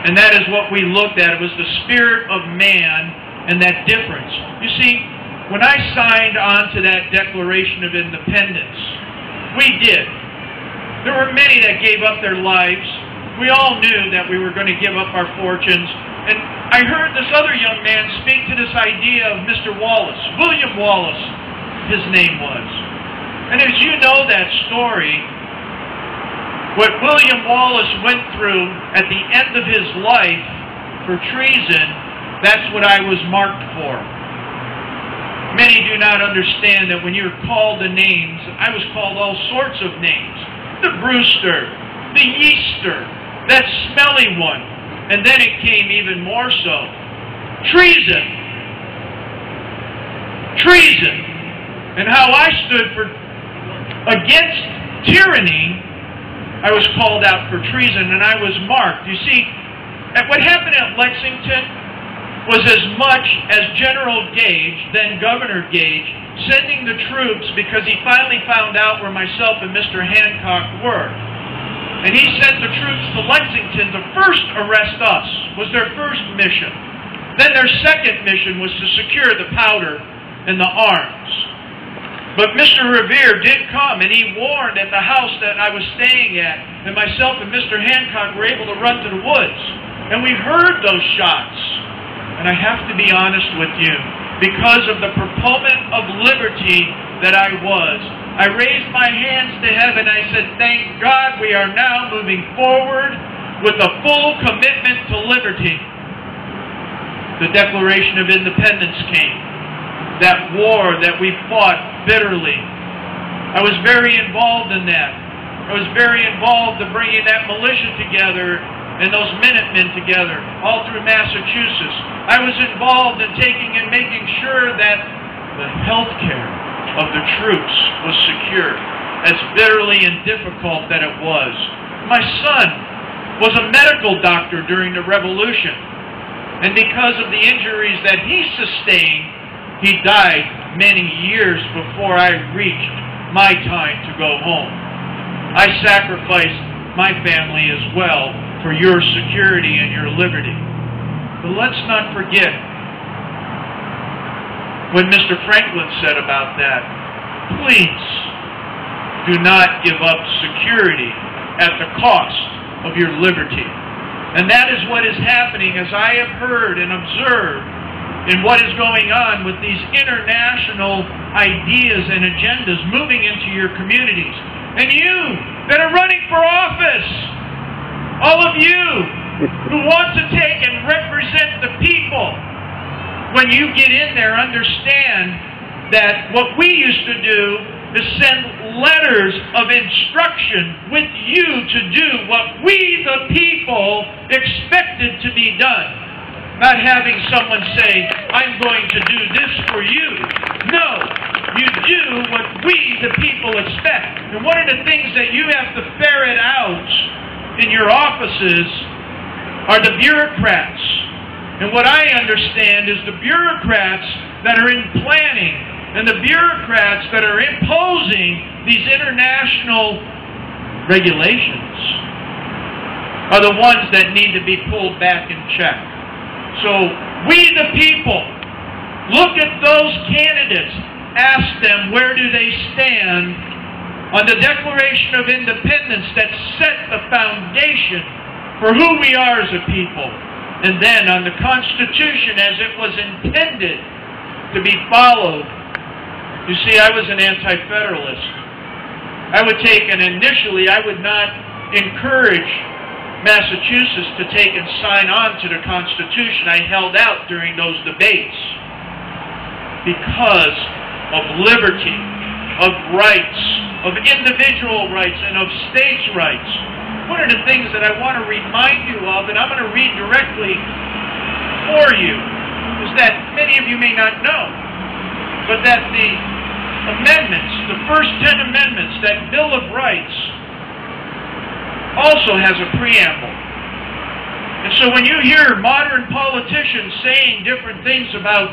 And that is what we looked at. It was the spirit of man and that difference. You see, when I signed on to that Declaration of Independence, we did. There were many that gave up their lives. We all knew that we were going to give up our fortunes. And I heard this other young man speak to this idea of Mr. Wallace. William Wallace, his name was. And as you know that story, what William Wallace went through at the end of his life for treason, that's what I was marked for. Many do not understand that when you're called the names, I was called all sorts of names. The Brewster, the Yeaster, that smelly one. And then it came even more so. Treason. Treason. And how I stood against tyranny, I was called out for treason, and I was marked. You see, what happened at Lexington was as much as General Gage, then Governor Gage, sending the troops because he finally found out where myself and Mr. Hancock were. And he sent the troops to Lexington to first arrest us, was their first mission. Then their second mission was to secure the powder and the arms. But Mr. Revere did come, and he warned at the house that I was staying at, and myself and Mr. Hancock were able to run to the woods. And we heard those shots. And I have to be honest with you, because of the proponent of liberty that I was, I raised my hands to heaven. I said, thank God we are now moving forward with a full commitment to liberty. The Declaration of Independence came. That war that we fought bitterly. I was very involved in that. I was very involved in bringing that militia together and those Minutemen together all through Massachusetts. I was involved in taking and making sure that the health care of the troops was secure, as bitterly and difficult that it was. My son was a medical doctor during the Revolution, and because of the injuries that he sustained, he died many years before I reached my time to go home. I sacrificed my family as well for your security and your liberty. But let's not forget what Mr. Franklin said about that. Please do not give up security at the cost of your liberty. And that is what is happening, as I have heard and observed in what is going on with these international ideas and agendas moving into your communities. And you that are running for office, all of you who want to take and represent the people, when you get in there, understand that what we used to do is send letters of instruction with you to do what we, the people, expected to be done. Not having someone say, I'm going to do this for you. No, you do what we, the people, expect. And one of the things that you have to ferret out in your offices are the bureaucrats. And what I understand is the bureaucrats that are in planning and the bureaucrats that are imposing these international regulations are the ones that need to be pulled back in check. So we, the people, look at those candidates, ask them where do they stand on the Declaration of Independence that set the foundation for who we are as a people, and then on the Constitution as it was intended to be followed. You see, I was an anti-federalist. I would take, and initially I would not encourage Massachusetts to take and sign on to the Constitution. I held out during those debates because of liberty, of rights, of individual rights, and of states' rights. One of the things that I want to remind you of, and I'm going to read directly for you, is that many of you may not know, but that the amendments, the first 10 amendments, that Bill of Rights, also has a preamble. And so when you hear modern politicians saying different things about,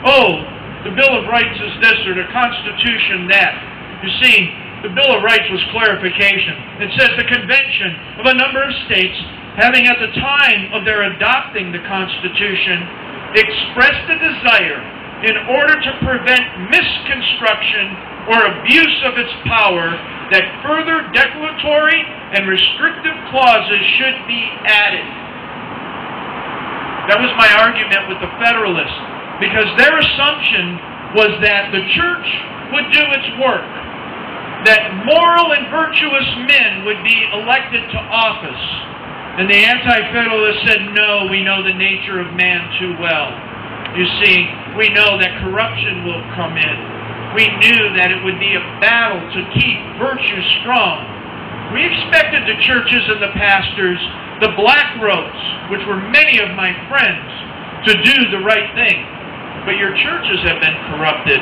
oh, the Bill of Rights is this or the Constitution that, you see, the Bill of Rights was clarification. It says the convention of a number of states having at the time of their adopting the Constitution expressed a desire in order to prevent misconstruction or abuse of its power that further declaratory and restrictive clauses should be added. That was my argument with the Federalists, because their assumption was that the church would do its work, that moral and virtuous men would be elected to office. And the Anti-Federalists said, no, we know the nature of man too well. You see, we know that corruption will come in. We knew that it would be a battle to keep virtue strong. We expected the churches and the pastors, the black robes, which were many of my friends, to do the right thing. But your churches have been corrupted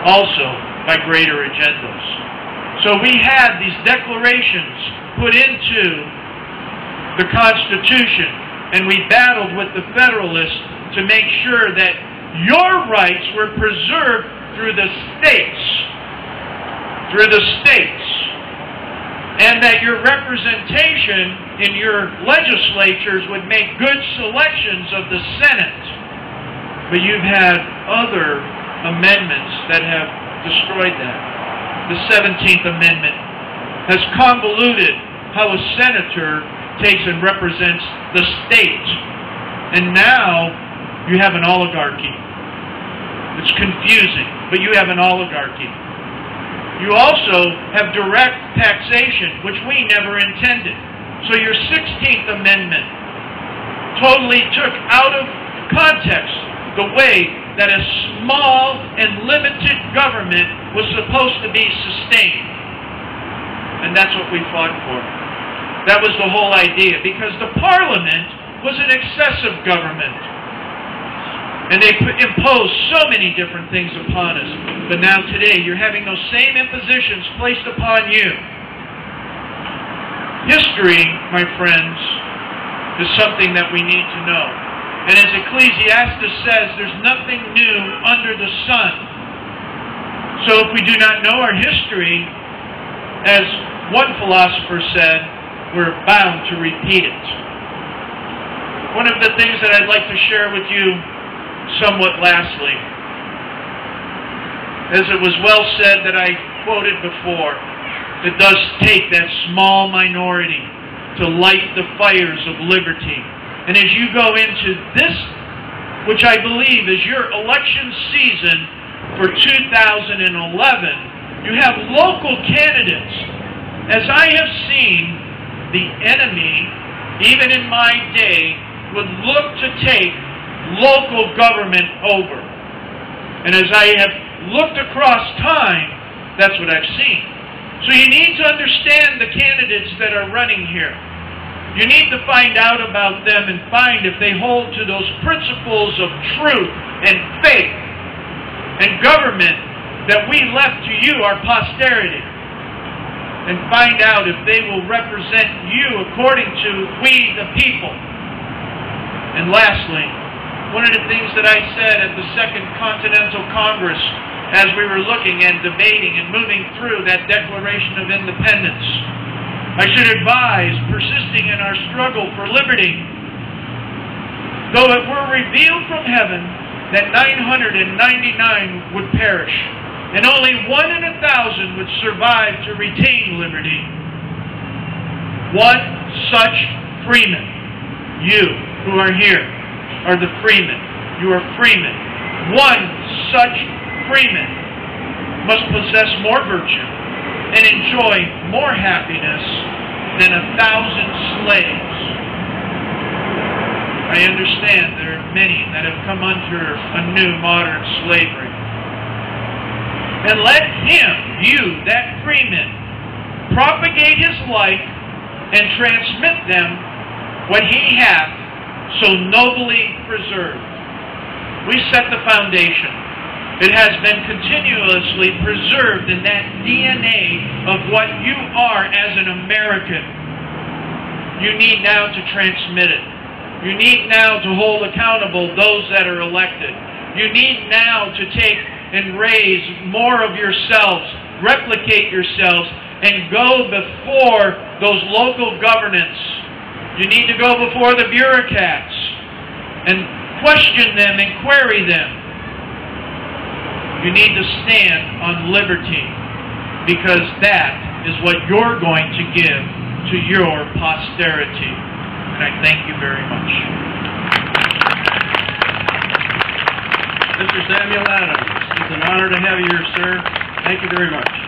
also by greater agendas. So we had these declarations put into the Constitution, and we battled with the Federalists to make sure that your rights were preserved through the states, and that your representation in your legislatures would make good selections of the Senate. But you've had other amendments that have destroyed that. The 17th Amendment has convoluted how a senator takes and represents the state. And now you have an oligarchy. It's confusing, but you have an oligarchy. You also have direct taxation, which we never intended. So your 16th Amendment totally took out of context the way that a small and limited government was supposed to be sustained. And that's what we fought for. That was the whole idea, because the Parliament was an excessive government. And they imposed so many different things upon us. But now today, you're having those same impositions placed upon you. History, my friends, is something that we need to know. And as Ecclesiastes says, there's nothing new under the sun. So if we do not know our history, as one philosopher said, we're bound to repeat it. One of the things that I'd like to share with you somewhat lastly, as it was well said that I quoted before, it does take that small minority to light the fires of liberty. And as you go into this, which I believe is your election season for 2011, you have local candidates. As I have seen, the enemy, even in my day, would look to take local government over. And as I have looked across time, that's what I've seen. So you need to understand the candidates that are running here. You need to find out about them and find if they hold to those principles of truth and faith and government that we left to you, our posterity. And find out if they will represent you according to we the people. And lastly, one of the things that I said at the Second Continental Congress as we were looking and debating and moving through that Declaration of Independence, I should advise persisting in our struggle for liberty. Though it were revealed from heaven that 999 would perish, and only 1 in 1,000 would survive to retain liberty, one such freeman, you who are here, are the freemen. You are freemen. One such freeman must possess more virtue and enjoy more happiness than 1,000 slaves. I understand there are many that have come under a new modern slavery. And let him, you, that freeman, propagate his life and transmit them what he hath so nobly preserved. We set the foundation. It has been continuously preserved in that DNA of what you are as an American. You need now to transmit it. You need now to hold accountable those that are elected. You need now to take and raise more of yourselves, replicate yourselves, and go before those local governments. You need to go before the bureaucrats and question them and query them. You need to stand on liberty, because that is what you're going to give to your posterity. And I thank you very much. Mr. Samuel Adams, it's an honor to have you here, sir. Thank you very much.